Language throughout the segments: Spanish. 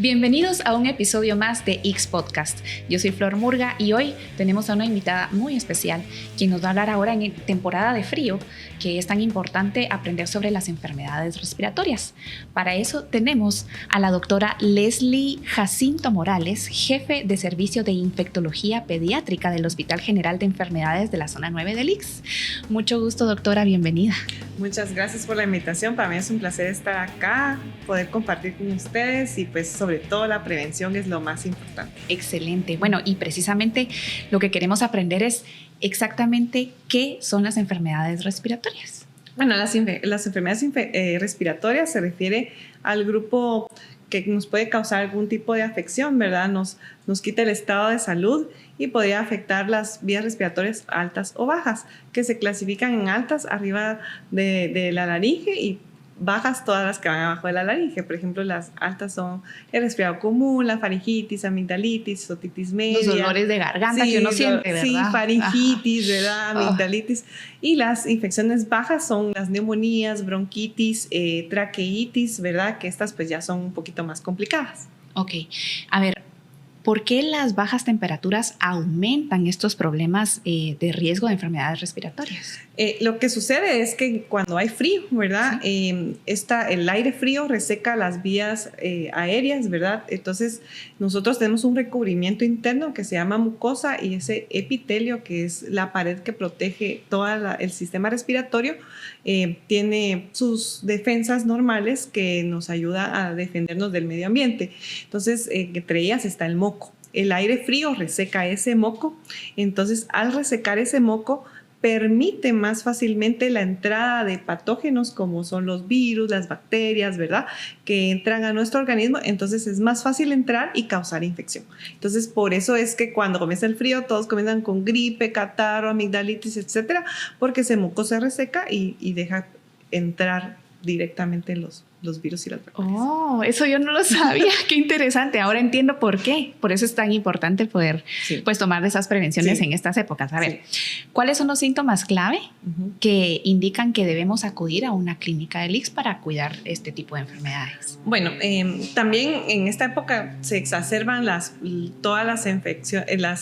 Bienvenidos a un episodio más de X Podcast. Yo soy Flor Murga y hoy tenemos a una invitada muy especial, quien nos va a hablar ahora en temporada de frío, que es tan importante aprender sobre las enfermedades respiratorias. Para eso tenemos a la doctora Leslie Jacinto Morales, jefe de Servicio de Infectología Pediátrica del Hospital General de Enfermedades de la Zona 9 del IX. Mucho gusto, doctora, bienvenida. Muchas gracias por la invitación. Para mí es un placer estar acá, poder compartir con ustedes y pues sobre todo la prevención es lo más importante. Excelente. Bueno, y precisamente lo que queremos aprender es exactamente qué son las enfermedades respiratorias. Bueno, las enfermedades respiratorias se refiere al grupo que nos puede causar algún tipo de afección, ¿verdad? Nos quita el estado de salud y podría afectar las vías respiratorias altas o bajas, que se clasifican en altas arriba de la laringe y bajas todas las que van abajo de la laringe. Por ejemplo, las altas son el resfriado común, la faringitis, amigdalitis, otitis media. Los dolores de garganta que uno siente, ¿verdad? Sí, faringitis, ¿verdad? Amigdalitis. Y las infecciones bajas son las neumonías, bronquitis, traqueitis, ¿verdad? Que estas pues ya son un poquito más complicadas. Ok, a ver, ¿por qué las bajas temperaturas aumentan estos problemas de riesgo de enfermedades respiratorias? Lo que sucede es que cuando hay frío, ¿verdad? Sí. El aire frío reseca las vías aéreas, ¿verdad? Entonces, nosotros tenemos un recubrimiento interno que se llama mucosa y ese epitelio, que es la pared que protege todo el sistema respiratorio, tiene sus defensas normales que nos ayuda a defendernos del medio ambiente. Entonces, entre ellas está el moco. El aire frío reseca ese moco, entonces al resecar ese moco permite más fácilmente la entrada de patógenos como son los virus, las bacterias, ¿verdad? Que entran a nuestro organismo, entonces es más fácil entrar y causar infección. Entonces por eso es que cuando comienza el frío todos comienzan con gripe, catarro, amigdalitis, etcétera, porque ese moco se reseca y deja entrar directamente los virus y las bacterias. Oh, eso yo no lo sabía. Qué interesante. Ahora entiendo por qué. Por eso es tan importante poder pues, tomar esas prevenciones en estas épocas. A ver, ¿cuáles son los síntomas clave que indican que debemos acudir a una clínica del IX para cuidar este tipo de enfermedades? Bueno, también en esta época se exacerban todas las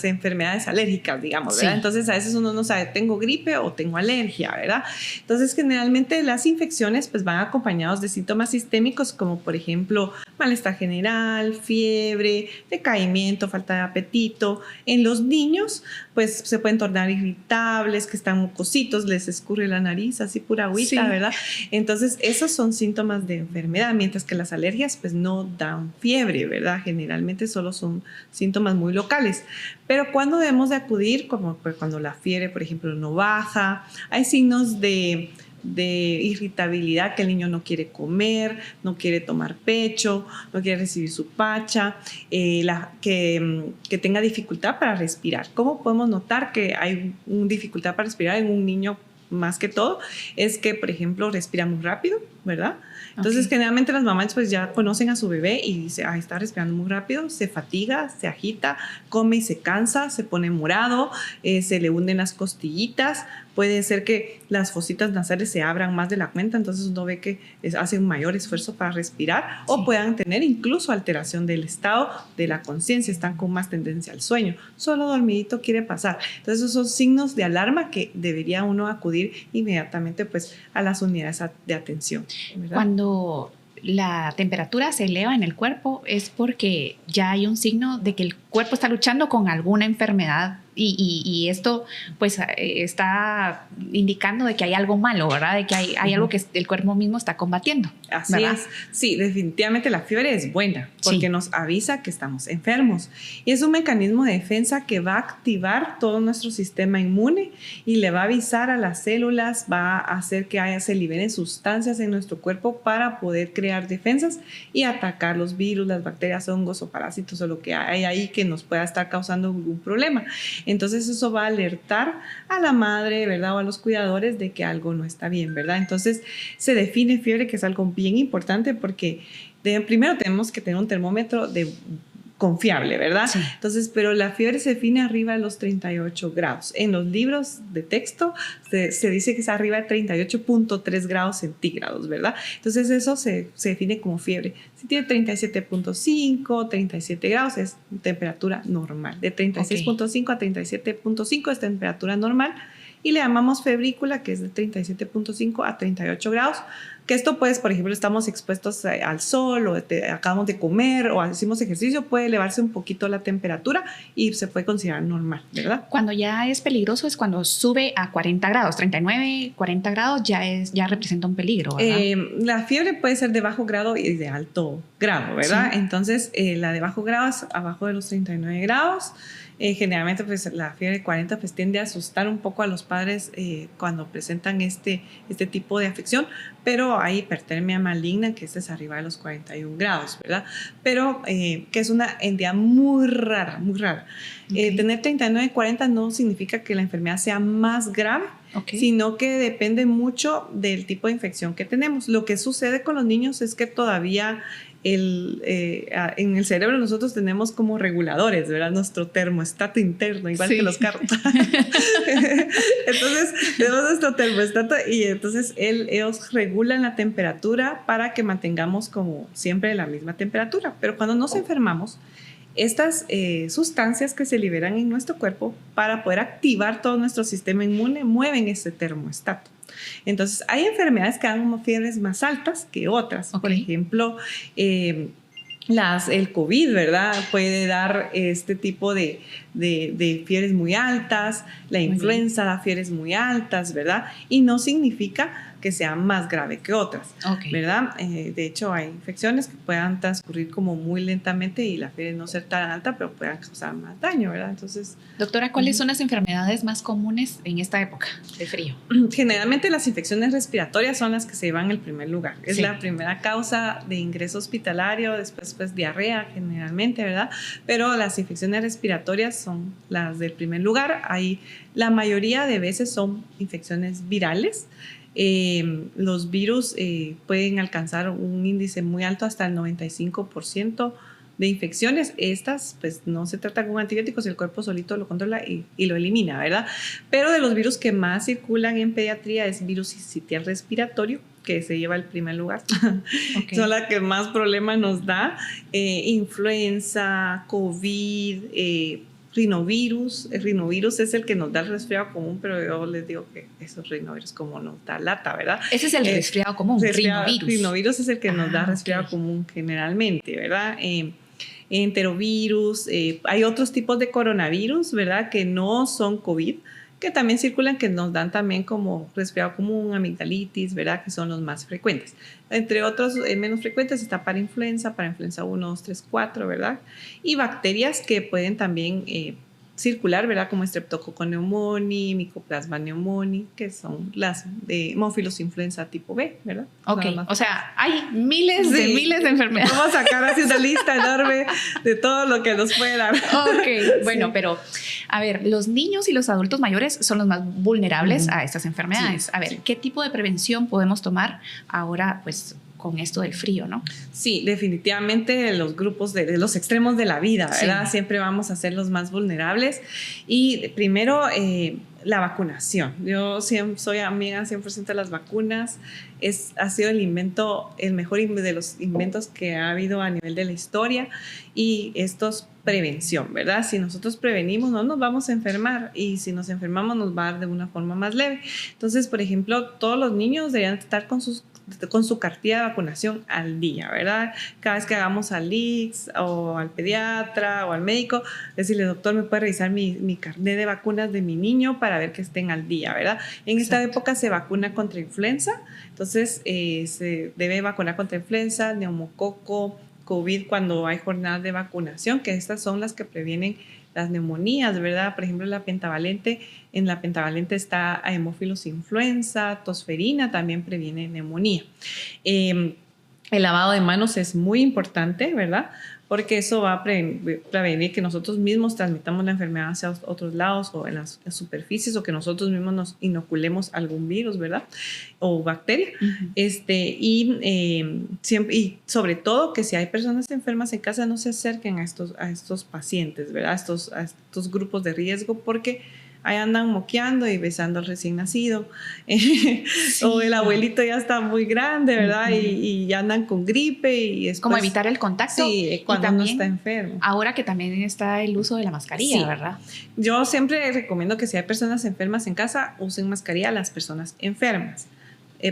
enfermedades alérgicas, digamos, ¿verdad? Entonces a veces uno no sabe, ¿tengo gripe o tengo alergia, verdad? Entonces generalmente las infecciones pues van acompañados de síntomas sistémicos como por ejemplo malestar general, fiebre, decaimiento, falta de apetito. En los niños pues se pueden tornar irritables, que están mucositos, les escurre la nariz así pura agüita, ¿verdad? Entonces esos son síntomas de enfermedad, mientras que las alergias pues no dan fiebre, ¿verdad? Generalmente solo son síntomas muy locales. Pero ¿cuándo debemos de acudir? Como pues, cuando la fiebre por ejemplo no baja, hay signos de irritabilidad, que el niño no quiere comer, no quiere tomar pecho, no quiere recibir su pacha, que tenga dificultad para respirar. ¿Cómo podemos notar que hay una dificultad para respirar en un niño? Más que todo es que, por ejemplo, respira muy rápido, ¿verdad? Entonces, generalmente las mamás pues ya conocen a su bebé y dice, está respirando muy rápido, se fatiga, se agita, come y se cansa, se pone morado, se le hunden las costillitas, puede ser que las fositas nasales se abran más de la cuenta, entonces uno ve que hace un mayor esfuerzo para respirar o puedan tener incluso alteración del estado de la conciencia, están con más tendencia al sueño, solo dormidito quiere pasar. Entonces esos son signos de alarma que debería uno acudir inmediatamente pues a las unidades de atención, ¿verdad? Cuando la temperatura se eleva en el cuerpo es porque ya hay un signo de que el cuerpo está luchando con alguna enfermedad y esto pues está indicando de que hay algo malo, ¿verdad? De que hay algo que el cuerpo mismo está combatiendo. Así ¿verdad? es. Sí, definitivamente la fiebre es buena porque nos avisa que estamos enfermos y es un mecanismo de defensa que va a activar todo nuestro sistema inmune y le va a avisar a las células, va a hacer que se liberen sustancias en nuestro cuerpo para poder crear defensas y atacar los virus, las bacterias, hongos o parásitos o lo que hay ahí que nos pueda estar causando algún problema. Entonces eso va a alertar a la madre, ¿verdad? O a los cuidadores de que algo no está bien, ¿verdad? Entonces se define fiebre, que es algo bien importante porque primero tenemos que tener un termómetro confiable, ¿verdad? Sí. Entonces, pero la fiebre se define arriba de los 38 grados. En los libros de texto se dice que es arriba de 38.3 grados centígrados, ¿verdad? Entonces, eso se define como fiebre. Si tiene 37.5, 37 grados es temperatura normal. De 36.5 a 37.5 es temperatura normal. Y le llamamos febrícula, que es de 37.5 a 38 grados, que esto pues, por ejemplo, estamos expuestos al sol o acabamos de comer o hacemos ejercicio, puede elevarse un poquito la temperatura y se puede considerar normal, ¿verdad? Cuando ya es peligroso es cuando sube a 40 grados, 39, 40 grados ya representa un peligro, ¿verdad? La fiebre puede ser de bajo grado y de alto grado, ¿verdad? Sí. Entonces, la de bajo grado es abajo de los 39 grados. Generalmente pues la fiebre de 40 pues tiende a asustar un poco a los padres cuando presentan este tipo de afección, pero hay hipertermia maligna que es arriba de los 41 grados, ¿verdad? Pero que es una entidad muy rara, muy rara. Okay. Tener 39 40 no significa que la enfermedad sea más grave, okay, sino que depende mucho del tipo de infección que tenemos. Lo que sucede con los niños es que todavía en el cerebro nosotros tenemos como reguladores, ¿verdad? Nuestro termostato interno, igual que los carros. Entonces, tenemos nuestro termostato y entonces ellos regulan la temperatura para que mantengamos como siempre la misma temperatura. Pero cuando nos enfermamos, estas sustancias que se liberan en nuestro cuerpo para poder activar todo nuestro sistema inmune mueven ese termostato. Entonces, hay enfermedades que dan fiebres más altas que otras. Okay. Por ejemplo, el COVID, ¿verdad? Puede dar este tipo de fiebres muy altas, la influenza da fiebres muy altas, ¿verdad? Y no significa que sea más grave que otras, okay, ¿verdad? De hecho, hay infecciones que puedan transcurrir como muy lentamente y la fiebre no ser tan alta, pero puedan causar más daño, ¿verdad? Entonces, doctora, ¿cuáles son las enfermedades más comunes en esta época de frío? Generalmente las infecciones respiratorias son las que se llevan el primer lugar. Es la primera causa de ingreso hospitalario, después pues diarrea generalmente, ¿verdad? Pero las infecciones respiratorias son las del primer lugar. Ahí la mayoría de veces son infecciones virales. Los virus pueden alcanzar un índice muy alto, hasta el 95% de infecciones. Estas pues no se tratan con antibióticos, el cuerpo solito lo controla y lo elimina, ¿verdad? Pero de los virus que más circulan en pediatría es virus sincitial respiratorio, que se lleva el primer lugar. Okay. Son las que más problemas nos da. Influenza, COVID, rinovirus. El rinovirus es el que nos da el resfriado común, pero yo les digo que esos rinovirus como nos da lata, ¿verdad? Ese es el resfriado común, rinovirus. Rinovirus es el que nos da resfriado común generalmente, ¿verdad? Enterovirus, hay otros tipos de coronavirus, ¿verdad? Que no son COVID, que también circulan, que nos dan también como resfriado común, amigdalitis, ¿verdad? Que son los más frecuentes. Entre otros menos frecuentes está parainfluenza 1, 2, 3, 4, ¿verdad? Y bacterias que pueden también circular, ¿verdad? Como Streptococcus pneumoniae, Mycoplasma pneumoniae, que son las de Haemophilus influenza tipo B, ¿verdad? Ok, o sea, hay miles de enfermedades. Vamos a sacar así una lista enorme de todo lo que nos puede dar. Ok, bueno, sí. Pero a ver, los niños y los adultos mayores son los más vulnerables a estas enfermedades. Sí. A ver, ¿qué tipo de prevención podemos tomar ahora, pues, con esto del frío, ¿no? Sí, definitivamente los grupos de los extremos de la vida, ¿verdad? Sí. Siempre vamos a ser los más vulnerables. Y primero, la vacunación. Yo soy amiga 100% de las vacunas. Ha sido el mejor de los inventos que ha habido a nivel de la historia. Y esto es prevención, ¿verdad? Si nosotros prevenimos, no nos vamos a enfermar. Y si nos enfermamos, nos va a dar de una forma más leve. Entonces, por ejemplo, todos los niños deberían estar con su cartilla de vacunación al día, ¿verdad? Cada vez que hagamos al IX o al pediatra o al médico, decirle, doctor, ¿me puede revisar mi carnet de vacunas de mi niño para ver que estén al día, ¿verdad? En esta época se vacuna contra influenza, entonces se debe vacunar contra influenza, neumococo, COVID cuando hay jornadas de vacunación, que estas son las que previenen las neumonías, ¿verdad? Por ejemplo, en la pentavalente está Haemophilus influenza, tosferina también previene neumonía. El lavado de manos es muy importante, ¿verdad? Porque eso va a prevenir que nosotros mismos transmitamos la enfermedad hacia otros lados o en las superficies, o que nosotros mismos nos inoculemos algún virus, ¿verdad? O bacteria. Siempre, y sobre todo que si hay personas enfermas en casa, no se acerquen a estos pacientes, ¿verdad? A estos grupos de riesgo, porque ahí andan moqueando y besando al recién nacido. Sí. O el abuelito ya está muy grande, ¿verdad? Y ya andan con gripe. Y después, como evitar el contacto. Sí, cuando uno está enfermo. Ahora que también está el uso de la mascarilla, sí, ¿verdad? Yo siempre recomiendo que si hay personas enfermas en casa, usen mascarilla a las personas enfermas.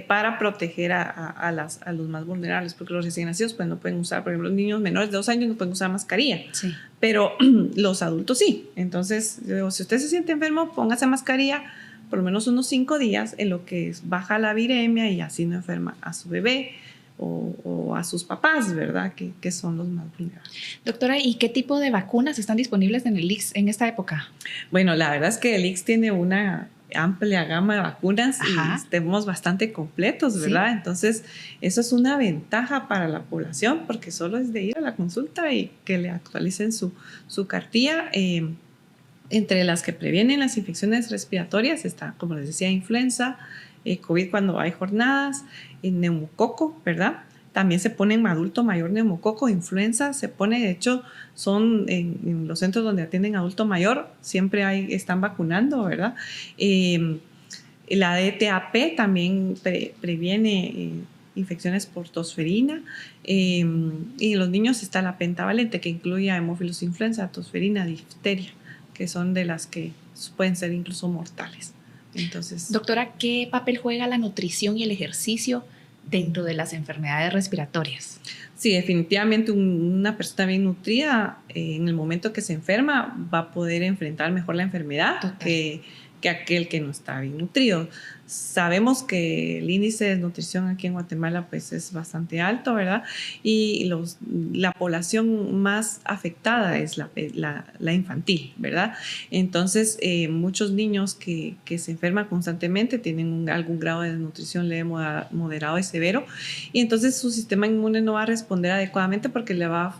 Para proteger a los más vulnerables, porque los recién nacidos pues no pueden usar, por ejemplo, los niños menores de 2 años no pueden usar mascarilla, sí, pero los adultos sí. Entonces, si usted se siente enfermo, póngase mascarilla por lo menos unos 5 días en lo que baja la viremia y así no enferma a su bebé o a sus papás, ¿verdad? Que son los más vulnerables. Doctora, ¿y qué tipo de vacunas están disponibles en el ICS en esta época? Bueno, la verdad es que el ICS tiene una amplia gama de vacunas. Ajá. Y estemos bastante completos, ¿verdad? Sí. Entonces, eso es una ventaja para la población, porque solo es de ir a la consulta y que le actualicen su cartilla. Entre las que previenen las infecciones respiratorias está, como les decía, influenza, COVID cuando hay jornadas, neumococo, ¿verdad? También se pone en adulto mayor neumococo, influenza, se pone, de hecho, son en los centros donde atienden adulto mayor, siempre están vacunando, ¿verdad? La DTaP también previene infecciones por tosferina, y en los niños está la pentavalente, que incluye a hemófilos influenza, tosferina, difteria, que son de las que pueden ser incluso mortales. Entonces, doctora, ¿qué papel juega la nutrición y el ejercicio dentro de las enfermedades respiratorias? Sí, definitivamente una persona bien nutrida en el momento que se enferma va a poder enfrentar mejor la enfermedad que aquel que no está bien nutrido. Sabemos que el índice de nutrición aquí en Guatemala pues es bastante alto, ¿verdad? Y la población más afectada es la infantil, ¿verdad? Entonces, muchos niños que se enferman constantemente tienen algún grado de desnutrición leve, moderado y severo, y entonces su sistema inmune no va a responder adecuadamente porque les va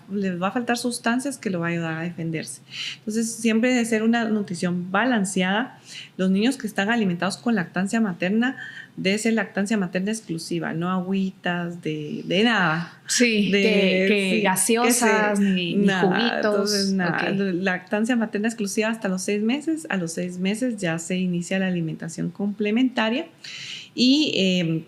a faltar sustancias que lo va a ayudar a defenderse. Entonces, siempre debe ser una nutrición balanceada. Los niños que están alimentados con lactancia materna, debe ser lactancia materna exclusiva, no agüitas de nada. Sí, que gaseosas, ni juguitos. Entonces, nada. Okay. Lactancia materna exclusiva hasta los 6 meses. A los 6 meses ya se inicia la alimentación complementaria y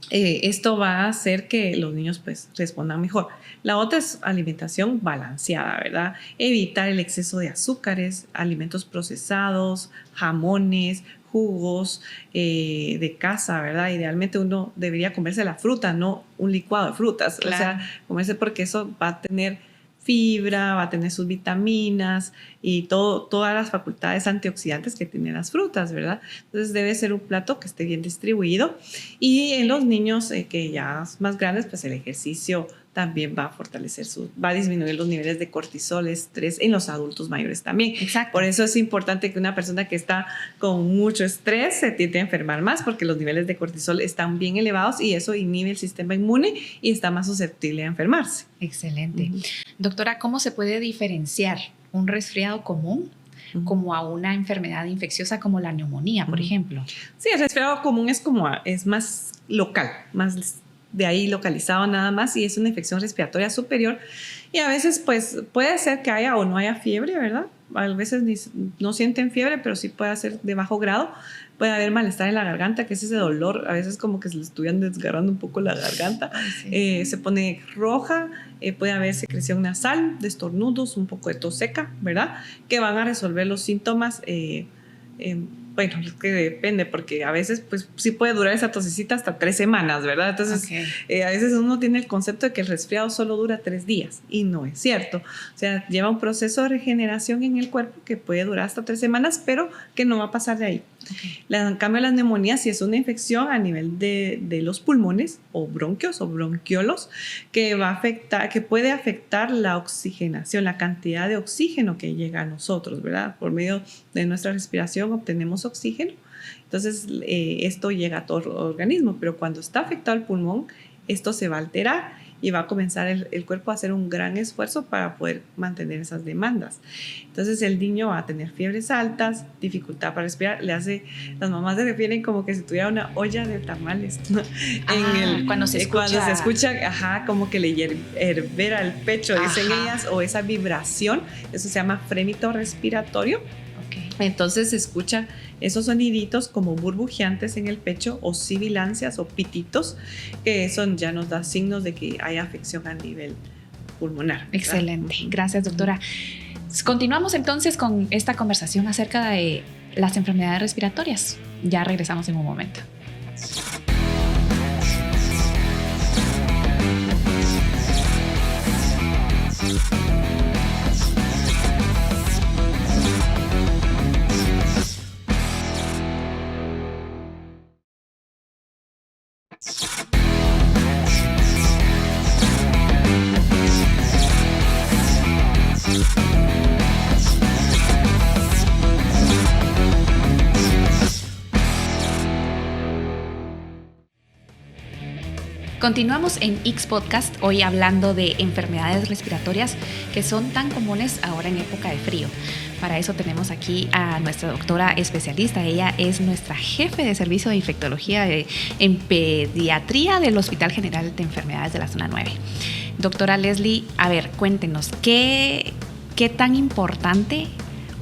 esto va a hacer que los niños pues respondan mejor. La otra es alimentación balanceada, ¿verdad? Evitar el exceso de azúcares, alimentos procesados, jamones, jugos de casa, ¿verdad? Idealmente uno debería comerse la fruta, no un licuado de frutas. Claro. O sea, comerse, porque eso va a tener fibra, va a tener sus vitaminas y todas las facultades antioxidantes que tienen las frutas, ¿verdad? Entonces debe ser un plato que esté bien distribuido. Y en los niños que ya son más grandes, pues el ejercicio también va a fortalecer va a disminuir los niveles de cortisol, estrés en los adultos mayores también. Exacto. Por eso es importante que una persona que está con mucho estrés se tiende a enfermar más, porque los niveles de cortisol están bien elevados y eso inhibe el sistema inmune y está más susceptible a enfermarse. Excelente. Doctora, ¿cómo se puede diferenciar un resfriado común como a una enfermedad infecciosa como la neumonía, por ejemplo? Sí, el resfriado común es más local, más de ahí localizado nada más, y es una infección respiratoria superior, y a veces pues puede ser que haya o no haya fiebre, ¿verdad? A veces no sienten fiebre, pero sí puede ser de bajo grado. Puede haber malestar en la garganta, que es ese dolor, a veces como que se le estuvieran desgarrando un poco la garganta. Sí. Se pone roja, puede haber secreción nasal, de estornudos, un poco de tos seca, ¿verdad? Que van a resolver los síntomas. Bueno, es que depende, porque a veces pues sí puede durar esa tosecita hasta 3 semanas, ¿verdad? Entonces, a veces uno tiene el concepto de que el resfriado solo dura 3 días, y no es cierto. O sea, lleva un proceso de regeneración en el cuerpo que puede durar hasta 3 semanas, pero que no va a pasar de ahí. En cambio, las neumonías, si es una infección a nivel de los pulmones o bronquios o bronquiolos, que puede afectar la oxigenación, la cantidad de oxígeno que llega a nosotros, ¿verdad? Por medio de nuestra respiración obtenemos oxígeno. Entonces, esto llega a todo el organismo, pero cuando está afectado el pulmón, esto se va a alterar y va a comenzar el cuerpo a hacer un gran esfuerzo para poder mantener esas demandas. Entonces el niño va a tener fiebres altas, dificultad para respirar, las mamás se refieren como que si tuviera una olla de tamales, ¿no? Cuando se escucha, como que le hervera el pecho, dicen ellas, o esa vibración, eso se llama frémito respiratorio. Entonces se escucha esos soniditos como burbujeantes en el pecho o sibilancias o pititos, que eso ya nos da signos de que hay afección a nivel pulmonar. Excelente, gracias doctora. Continuamos entonces con esta conversación acerca de las enfermedades respiratorias. Ya regresamos en un momento. Continuamos en X Podcast, hoy hablando de enfermedades respiratorias que son tan comunes ahora en época de frío. Para eso tenemos aquí a nuestra doctora especialista. Ella es nuestra jefe de servicio de infectología en pediatría del Hospital General de Enfermedades de la Zona 9. Doctora Leslie, a ver, cuéntenos, ¿qué tan importante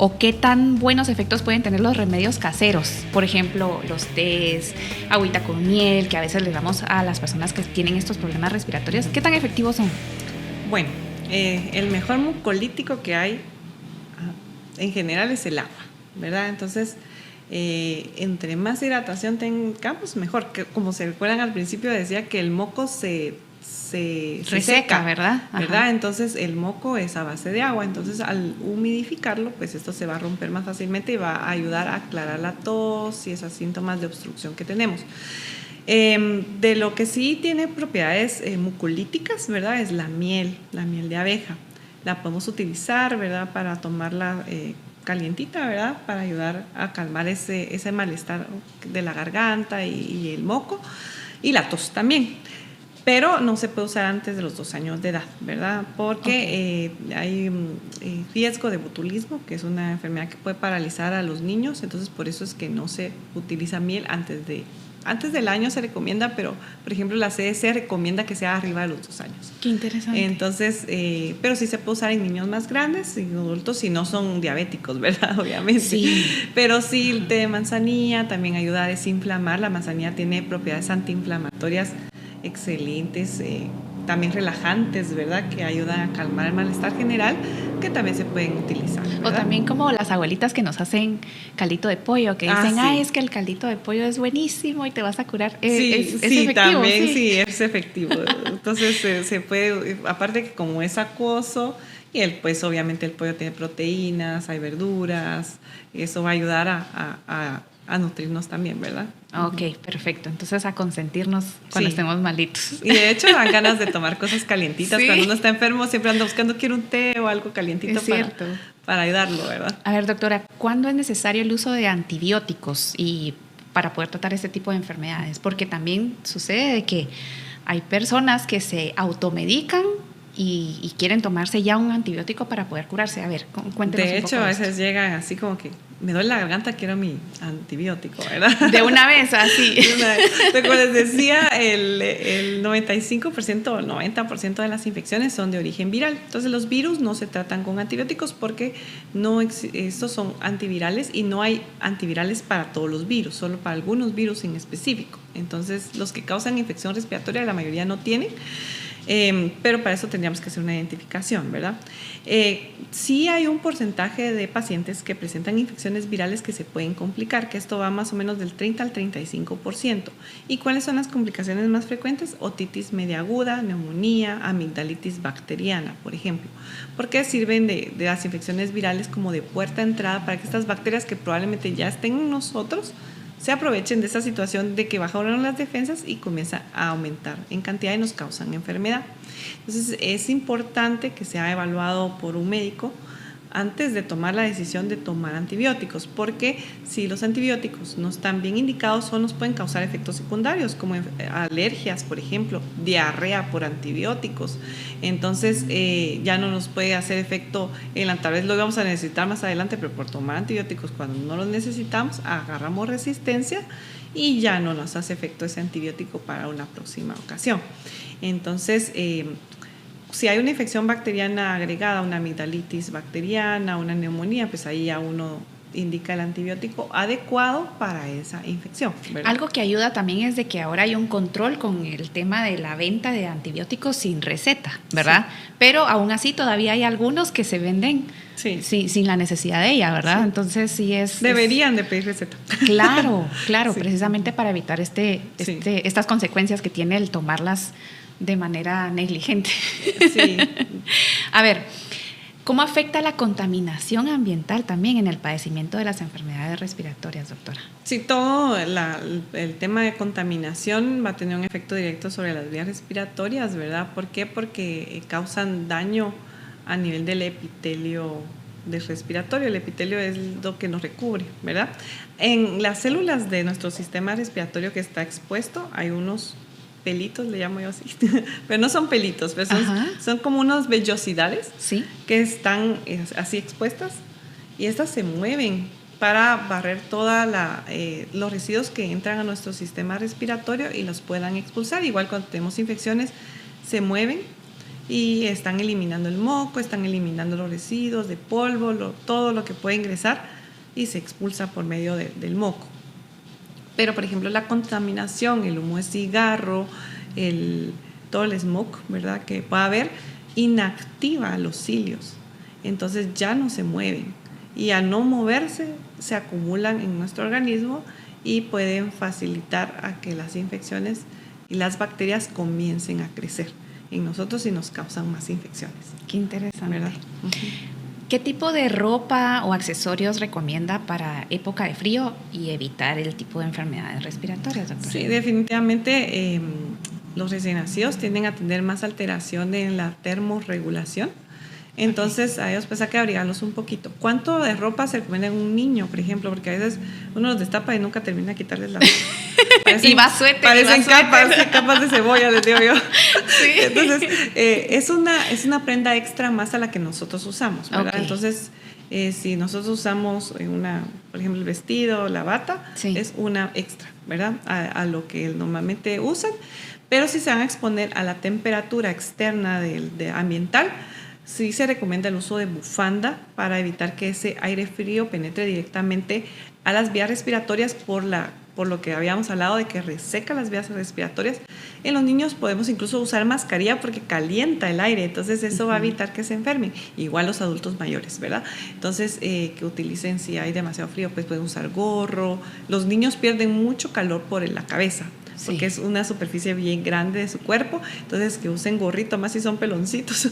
o qué tan buenos efectos pueden tener los remedios caseros? Por ejemplo, los tés, agüita con miel, que a veces les damos a las personas que tienen estos problemas respiratorios. ¿Qué tan efectivos son? Bueno, el mejor mucolítico que hay en general es el agua, ¿verdad? Entonces, entre más hidratación tengamos, mejor. Como se recuerdan al principio, decía que el moco se reseca, ¿verdad? ¿verdad? Entonces el moco es a base de agua, entonces al humidificarlo, pues esto se va a romper más fácilmente y va a ayudar a aclarar la tos y esos síntomas de obstrucción que tenemos. De lo que sí tiene propiedades mucolíticas, ¿verdad? Es la miel de abeja. La podemos utilizar, ¿verdad? Para tomarla calientita, ¿verdad? Para ayudar a calmar ese malestar de la garganta y el moco y la tos también. Pero no se puede usar antes de los 2 años de edad, ¿verdad? Porque hay riesgo de botulismo, que es una enfermedad que puede paralizar a los niños, entonces por eso es que no se utiliza miel antes del año se recomienda, pero por ejemplo la CDC recomienda que sea arriba de los 2 años. Qué interesante. Entonces, pero sí se puede usar en niños más grandes y adultos si no son diabéticos, ¿verdad? Obviamente. Sí. Pero sí, el té de manzanilla también ayuda a desinflamar. La manzanilla tiene propiedades antiinflamatorias excelentes, también relajantes, ¿verdad? Que ayudan a calmar el malestar general, que también se pueden utilizar, ¿verdad? O también como las abuelitas que nos hacen caldito de pollo, que dicen, sí. Es que el caldito de pollo es buenísimo y te vas a curar. Sí, ¿Es efectivo? También sí, es efectivo. Entonces se puede, aparte que como es acuoso, y pues obviamente el pollo tiene proteínas, hay verduras, eso va a ayudar a nutrirnos también, ¿verdad? Ok, perfecto. Entonces a consentirnos cuando estemos malitos. Y de hecho dan ganas de tomar cosas calientitas. Sí. Cuando uno está enfermo siempre anda buscando, quiero un té o algo calientito para ayudarlo, ¿verdad? A ver, doctora, ¿cuándo es necesario el uso de antibióticos y para poder tratar este tipo de enfermedades? Porque también sucede de que hay personas que se automedican y quieren tomarse ya un antibiótico para poder curarse. A ver, cuéntenos un poco. De hecho, a veces llegan así como que me duele la garganta, quiero mi antibiótico, ¿verdad? De una vez, así. Como les decía, el 95% o el 90% de las infecciones son de origen viral. Entonces, los virus no se tratan con antibióticos porque estos son antivirales y no hay antivirales para todos los virus, solo para algunos virus en específico. Entonces, los que causan infección respiratoria, la mayoría no tienen. Pero para eso tendríamos que hacer una identificación, ¿verdad? Sí hay un porcentaje de pacientes que presentan infecciones virales que se pueden complicar, que esto va más o menos del 30 al 35%. ¿Y cuáles son las complicaciones más frecuentes? Otitis media aguda, neumonía, amigdalitis bacteriana, por ejemplo. Porque sirven de las infecciones virales como de puerta de entrada para que estas bacterias que probablemente ya estén en nosotros se aprovechen de esa situación de que bajaron las defensas y comienza a aumentar en cantidad y nos causan enfermedad. Entonces es importante que sea evaluado por un médico antes de tomar la decisión de tomar antibióticos, porque si los antibióticos no están bien indicados, solo nos pueden causar efectos secundarios, como alergias, por ejemplo, diarrea por antibióticos. Entonces ya no nos puede hacer efecto, tal vez lo vamos a necesitar más adelante, pero por tomar antibióticos cuando no los necesitamos, agarramos resistencia y ya no nos hace efecto ese antibiótico para una próxima ocasión. Entonces, si hay una infección bacteriana agregada, una amigdalitis bacteriana, una neumonía, pues ahí ya uno indica el antibiótico adecuado para esa infección, ¿verdad? Algo que ayuda también es de que ahora hay un control con el tema de la venta de antibióticos sin receta, ¿verdad? Sí. Pero aún así todavía hay algunos que se venden sin la necesidad de ella, ¿verdad? Sí. Entonces sí deberían de pedir receta. Claro, sí. Precisamente para evitar estas consecuencias que tiene el tomarlas de manera negligente. Sí. A ver, ¿cómo afecta la contaminación ambiental también en el padecimiento de las enfermedades respiratorias, doctora? Sí, todo el tema de contaminación va a tener un efecto directo sobre las vías respiratorias, ¿verdad? ¿Por qué? Porque causan daño a nivel del epitelio del respiratorio. El epitelio es lo que nos recubre, ¿verdad? En las células de nuestro sistema respiratorio que está expuesto hay unos pelitos, le llamo yo así, pero no son pelitos, pero son como unas vellosidades, ¿sí?, que están así expuestas y estas se mueven para barrer todos los residuos que entran a nuestro sistema respiratorio y los puedan expulsar. Igual cuando tenemos infecciones se mueven y están eliminando el moco, están eliminando los residuos de polvo, todo lo que puede ingresar y se expulsa por medio del moco. Pero, por ejemplo, la contaminación, el humo de cigarro, todo el smog, ¿verdad?, que pueda haber, inactiva los cilios. Entonces ya no se mueven. Y al no moverse, se acumulan en nuestro organismo y pueden facilitar a que las infecciones y las bacterias comiencen a crecer en nosotros y nos causan más infecciones. Qué interesante. ¿Verdad? ¿Qué tipo de ropa o accesorios recomienda para época de frío y evitar el tipo de enfermedades respiratorias, doctora? Sí, definitivamente los recién nacidos tienden a tener más alteración en la termorregulación. Entonces a ellos pues hay que abrigarlos un poquito. ¿Cuánto de ropa se recomienda en un niño, por ejemplo? Porque a veces uno los destapa y nunca termina de quitarles la ropa. Y va suéter. Parecen capas de cebolla, les digo yo. Sí. Entonces, es una prenda extra más a la que nosotros usamos, ¿verdad? Okay. Entonces, si nosotros usamos por ejemplo, el vestido, la bata, sí, es una extra, ¿verdad? A lo que normalmente usan. Pero si se van a exponer a la temperatura externa ambiental, sí se recomienda el uso de bufanda para evitar que ese aire frío penetre directamente a las vías respiratorias por lo que habíamos hablado de que reseca las vías respiratorias. En los niños podemos incluso usar mascarilla porque calienta el aire, entonces eso va a evitar que se enfermen. Igual los adultos mayores, ¿verdad? Entonces, que utilicen, si hay demasiado frío, pues pueden usar gorro. Los niños pierden mucho calor por la cabeza, porque es una superficie bien grande de su cuerpo, entonces que usen gorrito, más si son peloncitos.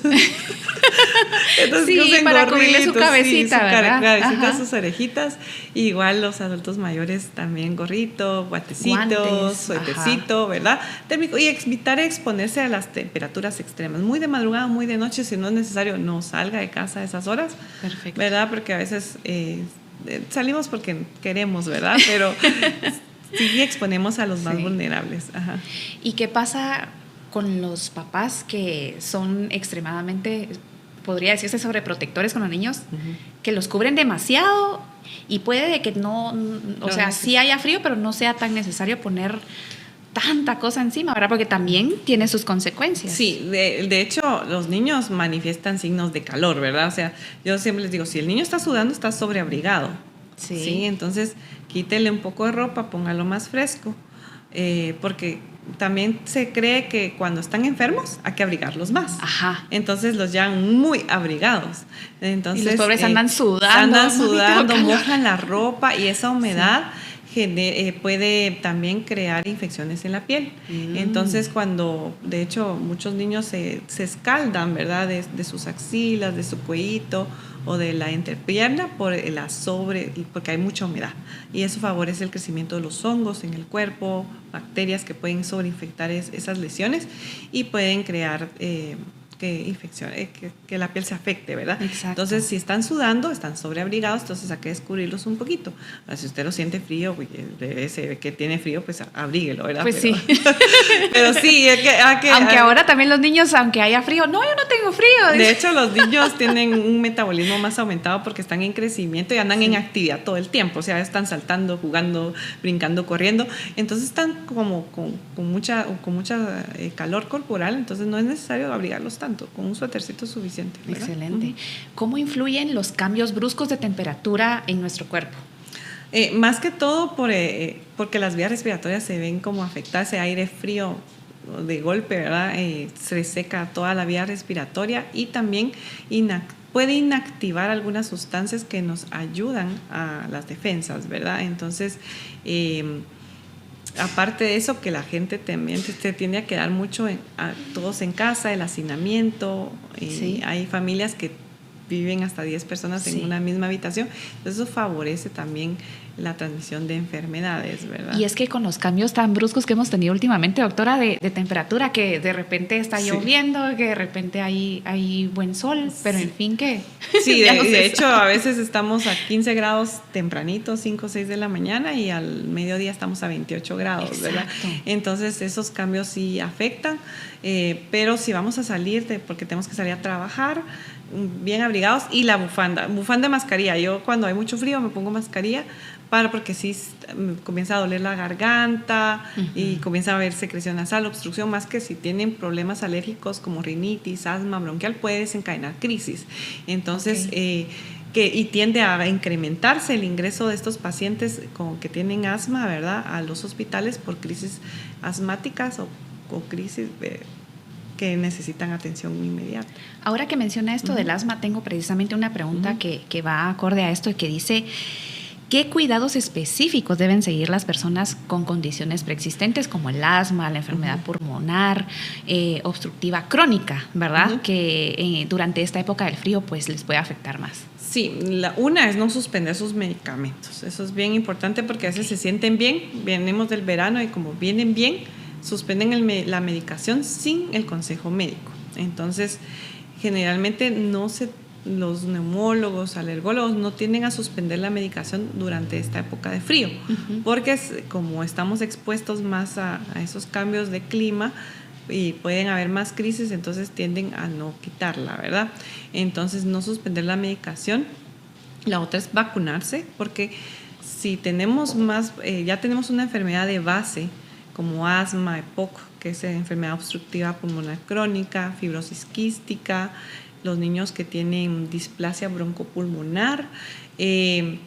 Entonces, sí, que usen para cubrirle su cabecita, ¿verdad? Cabecita, sus orejitas. Igual los adultos mayores también gorrito, guantecitos, suétercito, ¿verdad? Térmico, y evitar exponerse a las temperaturas extremas. Muy de madrugada, muy de noche, si no es necesario, no salga de casa a esas horas. Perfecto. ¿Verdad? Porque a veces salimos porque queremos, ¿verdad? Pero sí exponemos a los más vulnerables. Ajá. ¿Y qué pasa con los papás que son extremadamente, podría decirse, sobreprotectores con los niños, que los cubren demasiado y puede que sí haya frío, pero no sea tan necesario poner tanta cosa encima, ¿verdad? Porque también tiene sus consecuencias. Sí, de hecho, los niños manifiestan signos de calor, ¿verdad? O sea, yo siempre les digo, si el niño está sudando, está sobreabrigado. Sí, entonces quítele un poco de ropa, póngalo más fresco, porque también se cree que cuando están enfermos hay que abrigarlos más. Ajá. Entonces los llevan muy abrigados. Entonces, y los pobres andan sudando, mojan la ropa y esa humedad puede también crear infecciones en la piel. Entonces de hecho muchos niños se escaldan, ¿verdad? De sus axilas, de su cuellito o de la entrepierna porque hay mucha humedad y eso favorece el crecimiento de los hongos en el cuerpo, bacterias que pueden sobreinfectar esas lesiones y pueden crear que la piel se afecte, ¿verdad? Exacto. Entonces, si están sudando, están sobreabrigados, entonces hay que descubrirlos un poquito. Ahora, si usted lo siente frío, se ve que tiene frío, pues abríguelo, ¿verdad? Pues pero, sí. pero sí, aunque ahora también los niños, aunque haya frío, no, yo no tengo frío. De hecho, los niños tienen un metabolismo más aumentado porque están en crecimiento y andan en actividad todo el tiempo, o sea, están saltando, jugando, brincando, corriendo, entonces están como con mucha calor corporal, entonces no es necesario abrigarlos tanto, con un suétercito es suficiente, ¿verdad? Excelente. ¿Cómo influyen los cambios bruscos de temperatura en nuestro cuerpo? Más que todo porque las vías respiratorias se ven como afectadas, ese aire frío de golpe, ¿verdad? Se seca toda la vía respiratoria y también puede inactivar algunas sustancias que nos ayudan a las defensas, ¿verdad? Entonces, aparte de eso, que la gente también se tiende a quedar mucho todos en casa, el hacinamiento, sí. Hay familias que viven hasta 10 personas sí. en una misma habitación, entonces eso favorece también la transmisión de enfermedades, ¿verdad? Y es que con los cambios tan bruscos que hemos tenido últimamente, doctora, de temperatura, que de repente está lloviendo, que de repente hay buen sol, pero en fin que... Sí, de hecho a veces estamos a 15 grados tempranito, 5 o 6 de la mañana y al mediodía estamos a 28 grados, Exacto. ¿verdad? Entonces esos cambios sí afectan, pero si vamos a salir, porque tenemos que salir a trabajar, bien abrigados, y la bufanda de mascarilla. Yo cuando hay mucho frío me pongo mascarilla porque sí me comienza a doler la garganta y comienza a haber secreción nasal, obstrucción, más que si tienen problemas alérgicos como rinitis, asma, bronquial, puede desencadenar crisis. Entonces, y tiende a incrementarse el ingreso de estos pacientes que tienen asma, ¿verdad?, a los hospitales por crisis asmáticas o crisis que necesitan atención inmediata. Ahora que menciona esto del asma, tengo precisamente una pregunta que va acorde a esto y que dice: ¿qué cuidados específicos deben seguir las personas con condiciones preexistentes como el asma, la enfermedad pulmonar, obstructiva crónica, ¿verdad? Que durante esta época del frío pues les puede afectar más. Sí, una es no suspender sus medicamentos. Eso es bien importante porque a veces se sienten bien, venimos del verano y como vienen bien, suspenden la medicación sin el consejo médico. Entonces, generalmente los neumólogos, alergólogos no tienden a suspender la medicación durante esta época de frío, porque como estamos expuestos más a esos cambios de clima y pueden haber más crisis, entonces tienden a no quitarla, ¿verdad? Entonces, no suspender la medicación. La otra es vacunarse, porque si tenemos ya tenemos una enfermedad de base, como asma, EPOC, que es enfermedad obstructiva pulmonar crónica, fibrosis quística, los niños que tienen displasia broncopulmonar, que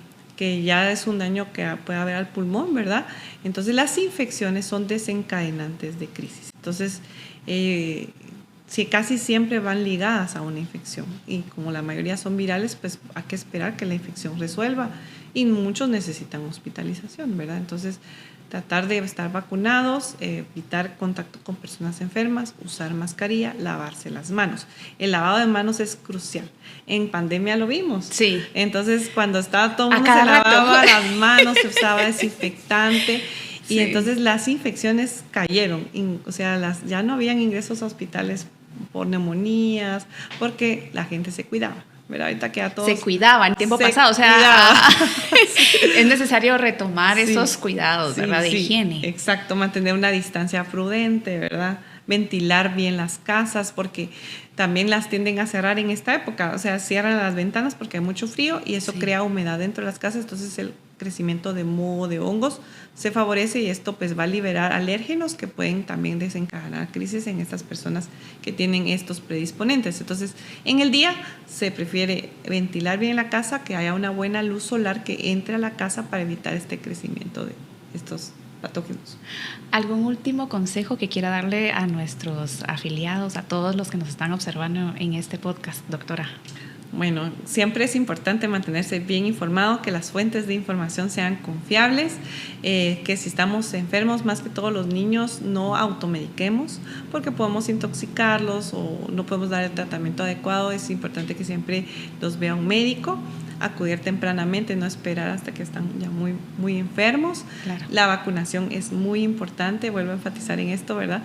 ya es un daño que puede haber al pulmón, ¿verdad? Entonces las infecciones son desencadenantes de crisis. Entonces, casi siempre van ligadas a una infección y como la mayoría son virales, pues hay que esperar que la infección resuelva y muchos necesitan hospitalización, ¿verdad? Entonces, tratar de estar vacunados, evitar contacto con personas enfermas, usar mascarilla, lavarse las manos. El lavado de manos es crucial. En pandemia lo vimos. Sí. Entonces, cuando estaba todo el mundo se lavaba las manos, se usaba desinfectante y entonces las infecciones cayeron. O sea, ya no habían ingresos a hospitales por neumonías, porque la gente se cuidaba. ¿Verdad? Ahorita queda todo. Se cuidaba en tiempo pasado, o sea, es necesario retomar esos cuidados, ¿verdad? De higiene. Exacto, mantener una distancia prudente, ¿verdad? Ventilar bien las casas, porque también las tienden a cerrar en esta época, o sea, cierran las ventanas porque hay mucho frío y eso crea humedad dentro de las casas, entonces el crecimiento de moho, de hongos, se favorece y esto pues va a liberar alérgenos que pueden también desencadenar crisis en estas personas que tienen estos predisponentes. Entonces, en el día se prefiere ventilar bien la casa, que haya una buena luz solar que entre a la casa para evitar este crecimiento de estos patógenos. ¿Algún último consejo que quiera darle a nuestros afiliados, a todos los que nos están observando en este podcast, doctora? Bueno, siempre es importante mantenerse bien informado, que las fuentes de información sean confiables, que si estamos enfermos, más que todos los niños, no automediquemos porque podemos intoxicarlos o no podemos dar el tratamiento adecuado. Es importante que siempre los vea un médico. acudir tempranamente, no esperar hasta que están ya muy, muy enfermos. Claro. La vacunación es muy importante, vuelvo a enfatizar en esto, ¿verdad?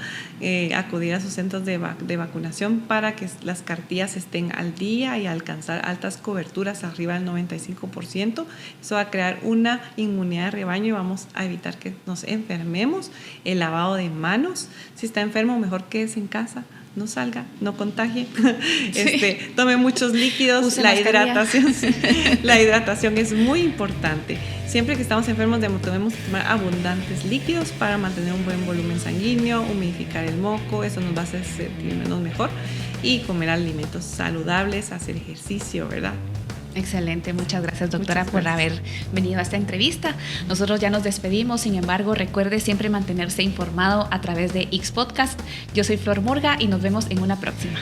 Acudir a sus centros de vacunación para que las cartillas estén al día y alcanzar altas coberturas arriba del 95%. Eso va a crear una inmunidad de rebaño y vamos a evitar que nos enfermemos. El lavado de manos, si está enfermo, mejor quédese en casa. No salga, no contagie, Sí. Tome muchos líquidos. Use La mascarilla. hidratación, sí, la hidratación es muy importante. Siempre que estamos enfermos debemos tomar abundantes líquidos para mantener un buen volumen sanguíneo, humidificar el moco, eso nos va a hacer sentirnos mejor, y comer alimentos saludables, hacer ejercicio, ¿verdad? Excelente, muchas gracias, doctora, Muchas por gracias. haber venido a esta entrevista. Nosotros ya nos despedimos, sin embargo, recuerde siempre mantenerse informado a través de X Podcast. Yo soy Flor Murga y nos vemos en una próxima.